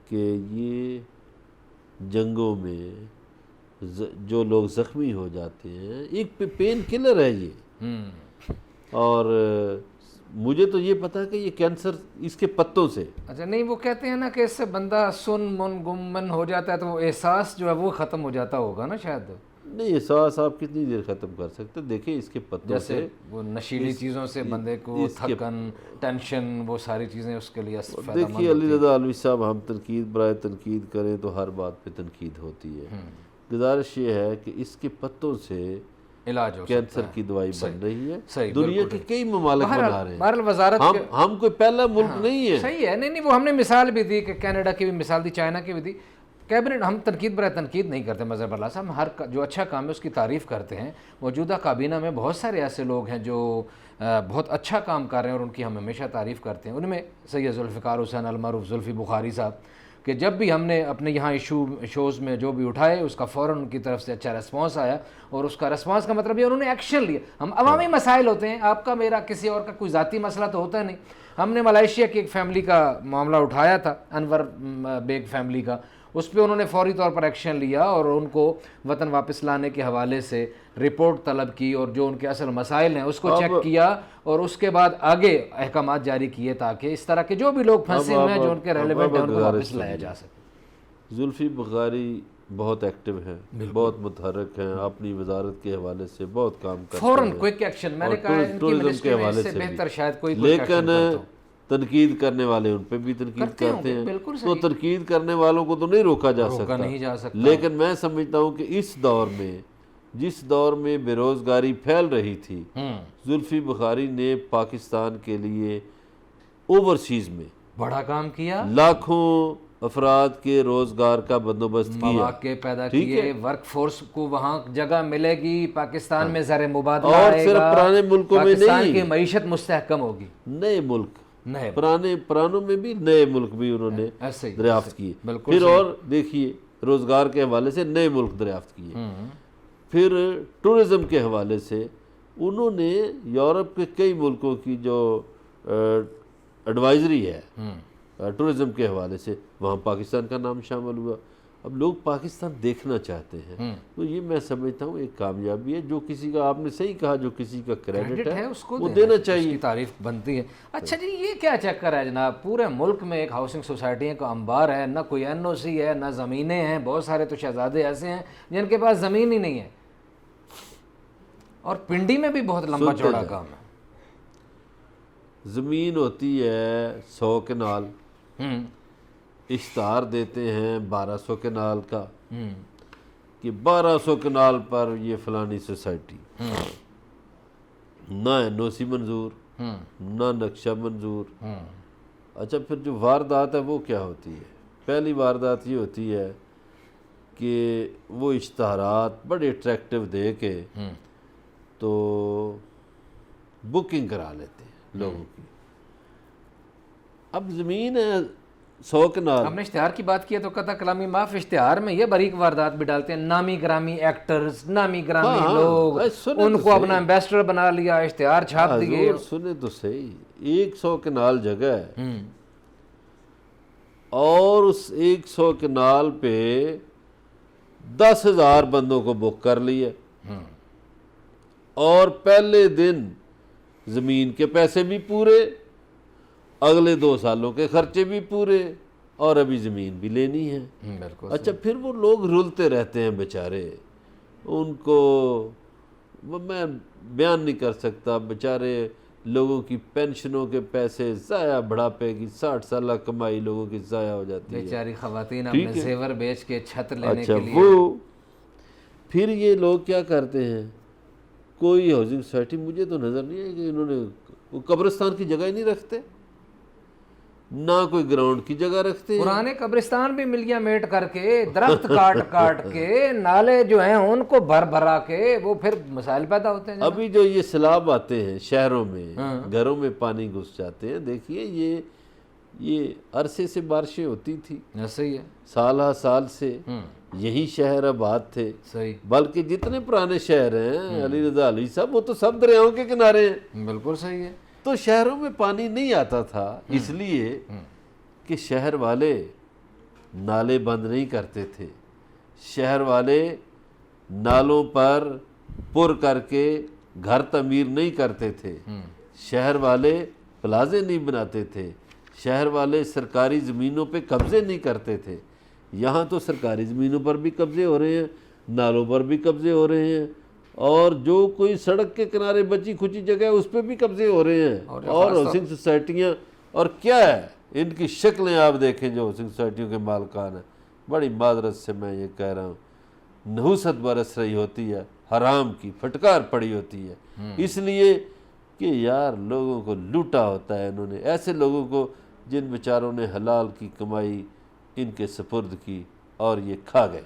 کہ یہ جنگوں میں جو لوگ زخمی ہو جاتے ہیں ایک پین کلر ہے یہ. اور مجھے تو یہ پتا کہ یہ کینسر اس کے پتوں سے. اچھا. نہیں، وہ کہتے ہیں نا کہ اس سے بندہ سن من گم ہو جاتا ہے تو وہ احساس جو ہے وہ ختم ہو جاتا ہوگا نا شاید. نہیں، احساس آپ کتنی دیر ختم کر سکتے؟ دیکھیں اس کے پتوں سے جیسے وہ نشیلی چیزوں سے بندے کو تھکن، ٹینشن، وہ ساری چیزیں اس کے لیے فائدہ مند. دیکھیے علی رضا علوی صاحب، ہم تنقید برائے تنقید کریں تو ہر بات پہ تنقید ہوتی ہے. گزارش یہ ہے کہ اس کے پتوں سے علاج ہو کینسر کی دوائی بن رہی ہے. صحیح، دنیا کے کئی ممالک بنا رہے ہیں. بہرحال وزارت ہم کوئی پہلا ملک نہیں ہے. صحیح ہے. نہیں، وہ ہم نے مثال بھی دی کہ کینیڈا کی بھی مثال دی، چائنا کی بھی دی. کیبنٹ، ہم تنقید برائے تنقید نہیں کرتے مظہر برلاس صاحب، ہم ہر جو اچھا کام ہے اس کی تعریف کرتے ہیں. موجودہ کابینہ میں بہت سارے ایسے لوگ ہیں جو بہت اچھا کام کر رہے ہیں اور ان کی ہم ہمیشہ تعریف کرتے ہیں. ان میں سید ذوالفقار حسین المعروف زلفی بخاری صاحب، کہ جب بھی ہم نے اپنے یہاں شوز میں جو بھی اٹھائے اس کا فوراً ان کی طرف سے اچھا ریسپانس آیا. اور اس کا ریسپانس کا مطلب یہ انہوں نے ایکشن لیا. ہم عوامی مسائل ہوتے ہیں، آپ کا میرا کسی اور کا کوئی ذاتی مسئلہ تو ہوتا نہیں. ہم نے ملائیشیا کی ایک فیملی کا معاملہ اٹھایا تھا، انور بیگ فیملی کا. اس پہ انہوں نے فوری طور پر ایکشن لیا اور ان کو وطن واپس لانے کے حوالے سے رپورٹ طلب کی اور جو ان کے اصل مسائل ہیں اس کو چیک کیا اور اس کے بعد آگے احکامات جاری کیے تاکہ اس طرح کے جو بھی لوگ پھنسے ہوئے ہیں جو ان کے ریلیونٹ ہیں ان کو واپس لایا جا سکے. زلفی بخاری بہت ایکٹیو ہیں، بہت متحرک ہیں، اپنی وزارت کے حوالے سے بہت کام کرتے ہیں. فوراً کوئک ایکشن. میں نے کہا ان کی منسٹری میں اس سے بہتر شاید کوئی لیکن تنقید کرنے والے ان پہ بھی تنقید کرتے ہیں. تو تنقید کرنے والوں کو تو نہیں روکا جا سکتا. لیکن میں سمجھتا ہوں کہ اس دور میں، جس دور میں بے روزگاری پھیل رہی تھی، زلفی بخاری نے پاکستان کے لیے اوورسیز میں بڑا کام کیا، لاکھوں افراد کے روزگار کا بندوبست کیا، مواقع پیدا کیے، ورک فورس کو وہاں جگہ ملے گی، پاکستان میں زر مبادلہ اور آئے صرف گا، پرانے ملکوں میں پاکستان نہیں، کی معیشت مستحکم ہوگی. نئے ملک، پرانوں میں بھی نئے ملک بھی انہوں نے دریافت کیے. پھر اور دیکھیے روزگار کے حوالے سے نئے ملک دریافت کیے. پھر ٹورزم کے حوالے سے انہوں نے یورپ کے کئی ملکوں کی جو ایڈوائزری ہے ٹورزم کے حوالے سے، وہاں پاکستان کا نام شامل ہوا. اب لوگ پاکستان دیکھنا چاہتے ہیں. تو یہ میں سمجھتا ہوں ایک کامیابی ہے. جو کسی کا، آپ نے صحیح کہا، جو کسی کا کریڈٹ ہے اس کو وہ دینا چاہیے، اس کی تعریف بنتی ہے. اچھا جی، یہ کیا چکر ہے جناب؟ پورے ملک میں ایک ہاؤسنگ سوسائٹیوں کا انبار ہے، نہ کوئی NOC ہے، نہ زمینیں ہیں. بہت سارے تو شہزادے ایسے ہیں جن کے پاس زمین ہی نہیں ہے. اور پنڈی میں بھی بہت لمبا چوڑا کام ہے. زمین ہوتی ہے 100 کنال، اشتہار دیتے ہیں 1200 کنال کا کہ 1200 کنال پر یہ فلانی سوسائٹی. نہ NOC منظور، نہ نقشہ منظور. اچھا، پھر جو واردات ہے وہ کیا ہوتی ہے؟ پہلی واردات یہ ہوتی ہے کہ وہ اشتہارات بڑے اٹریکٹیو دے کے تو بکنگ کرا لیتے ہیں لوگوں کی. اب زمین ہے 100 کنال. ہم نے اشتہار کی بات کی ہے تو قطع کلامی معاف، اشتہار میں یہ باریک واردات بھی ڈالتے ہیں. نامی گرامی ایکٹرز، نامی گرامی لوگ، ان کو اپنا ایمبیسڈر بنا لیا، اشتہار چھاپ دیے. سنے تو صحیح، 100 کنال جگہ ہے اور اس 100 کنال پہ 10,000 بندوں کو بک کر لیا اور پہلے دن زمین کے پیسے بھی پورے، اگلے 2 سالوں کے خرچے بھی پورے، اور ابھی زمین بھی لینی ہے. اچھا، پھر وہ لوگ رلتے رہتے ہیں بیچارے. ان کو میں بیان نہیں کر سکتا، بیچارے لوگوں کی پینشنوں کے پیسے ضائع، بڑھاپے کی 60 سالہ کمائی لوگوں کی ضائع ہو جاتی ہے. بیچاری خواتین اپنے زیور بیچ کے چھت لینے کے لیے. وہ پھر یہ لوگ کیا کرتے ہیں، کوئی ہاؤسنگ سوسائٹی مجھے تو نظر نہیں ہے کہ انہوں نے، وہ قبرستان کی جگہ ہی نہیں رکھتے. نہ کوئی گراؤنڈ کی جگہ رکھتے ہیں. پرانے قبرستان بھی ملیاں میٹ کر کے، درخت کاٹ کاٹ کے، نالے جو ہیں ان کو بھر بھرا کے، وہ پھر مسائل پیدا ہوتے ہیں. ابھی جو یہ سیلاب آتے ہیں شہروں میں، گھروں میں پانی گھس جاتے ہیں، دیکھیے یہ عرصے سے بارشیں ہوتی تھی، ایسے ہی ہے. سالہ سال سے یہی شہر آباد تھے. صحیح. بلکہ جتنے پرانے شہر ہیں، علی رضا علی صاحب، وہ تو سب دریاؤں کے کنارے ہیں. بالکل صحیح ہے. تو شہروں میں پانی نہیں آتا تھا اس لیے کہ شہر والے نالے بند نہیں کرتے تھے، شہر والے نالوں پر پر کر کے گھر تعمیر نہیں کرتے تھے، شہر والے پلازے نہیں بناتے تھے، شہر والے سرکاری زمینوں پہ قبضے نہیں کرتے تھے. یہاں تو سرکاری زمینوں پر بھی قبضے ہو رہے ہیں، نالوں پر بھی قبضے ہو رہے ہیں، اور جو کوئی سڑک کے کنارے بچی کھچی جگہ ہے اس پہ بھی قبضے ہو رہے ہیں. اور ہاؤسنگ سوسائٹیاں، اور کیا ہے ان کی شکلیں آپ دیکھیں جو ہاؤسنگ سوسائٹیوں کے مالکان ہیں. بڑی معذرت سے میں یہ کہہ رہا ہوں، نحوست برس رہی ہوتی ہے، حرام کی پھٹکار پڑی ہوتی ہے، اس لیے کہ یار لوگوں کو لوٹا ہوتا ہے انہوں نے، ایسے لوگوں کو جن بیچاروں نے حلال کی کمائی ان کے سپرد کی اور یہ کھا گئے.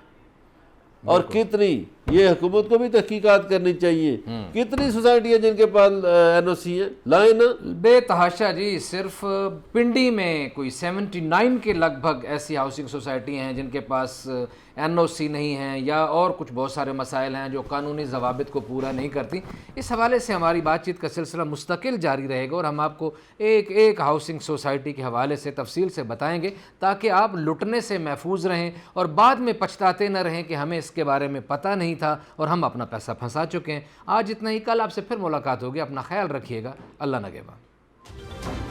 اور کتنی، یہ حکومت کو بھی تحقیقات کرنی چاہیے، کتنی سوسائٹیاں جن کے پاس این او سی ہیں، لائیں نا. بے تحاشا جی. صرف پنڈی میں کوئی 79 کے لگ بھگ ایسی ہاؤسنگ سوسائٹی ہیں جن کے پاس این او سی نہیں ہیں، یا اور کچھ بہت سارے مسائل ہیں جو قانونی ضوابط کو پورا نہیں کرتی. اس حوالے سے ہماری بات چیت کا سلسلہ مستقل جاری رہے گا، اور ہم آپ کو ایک ایک ہاؤسنگ سوسائٹی کے حوالے سے تفصیل سے بتائیں گے تاکہ آپ لٹنے سے محفوظ رہیں اور بعد میں پچھتاتے نہ رہیں کہ ہمیں اس کے بارے میں پتہ نہیں تھا اور ہم اپنا پیسہ پھنسا چکے ہیں. آج اتنا ہی، کل آپ سے پھر ملاقات ہوگی. اپنا خیال رکھیے گا. اللہ نگہبان.